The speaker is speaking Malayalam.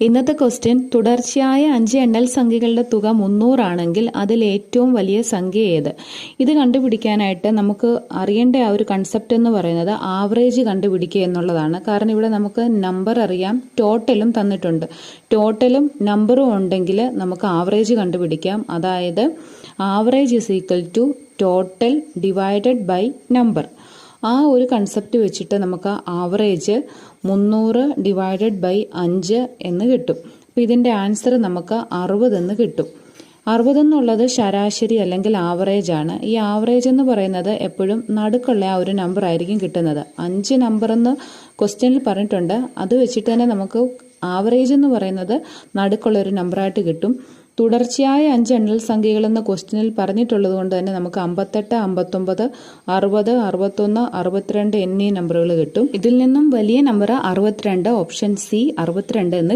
ഇന്നത്തെ ക്വസ്റ്റ്യൻ തുടർച്ചയായ 5 എണ്ണൽ സംഖ്യകളുടെ തുക 300 ആണെങ്കിൽ അതിൽ ഏറ്റവും വലിയ സംഖ്യ ഏത്? ഇത് കണ്ടുപിടിക്കാനായിട്ട് നമുക്ക് അറിയേണ്ട ആ ഒരു കൺസെപ്റ്റ് എന്ന് പറയുന്നത് ആവറേജ് കണ്ടുപിടിക്കുക എന്നുള്ളതാണ്. കാരണം ഇവിടെ നമുക്ക് നമ്പർ അറിയാം, ടോട്ടലും തന്നിട്ടുണ്ട്. ടോട്ടലും നമ്പറും ഉണ്ടെങ്കിൽ നമുക്ക് ആവറേജ് കണ്ടുപിടിക്കാം. അതായത് average is equal to total divided by number. ആ ഒരു കൺസെപ്റ്റ് വെച്ചിട്ട് നമുക്ക് ആവറേജ് 300 ഡിവൈഡഡ് ബൈ 5 എന്ന് കിട്ടും. അപ്പം ഇതിൻ്റെ ആൻസർ നമുക്ക് 60 എന്ന് കിട്ടും. 60 എന്നുള്ളത് ശരാശരി അല്ലെങ്കിൽ ആവറേജ് ആണ്. ഈ ആവറേജ് എന്ന് പറയുന്നത് എപ്പോഴും നടുക്കുള്ള ആ ഒരു നമ്പർ ആയിരിക്കും കിട്ടുന്നത്. 5 നമ്പർ എന്ന് ക്വസ്റ്റ്യനിൽ പറഞ്ഞിട്ടുണ്ട്. അത് വെച്ചിട്ട് തന്നെ നമുക്ക് ആവറേജ് എന്ന് പറയുന്നത് നടുക്കുള്ള ഒരു നമ്പറായിട്ട് കിട്ടും. തുടർച്ചയായ 5 എണ്ണൽ സംഖ്യകളെന്ന് ക്വസ്റ്റ്യനിൽ പറഞ്ഞിട്ടുള്ളത് കൊണ്ട് തന്നെ നമുക്ക് 58, 59, 60, 61, 62 എന്നീ നമ്പറുകൾ കിട്ടും. ഇതിൽ നിന്നും വലിയ നമ്പർ 62, ഓപ്ഷൻ സി 62 എന്ന്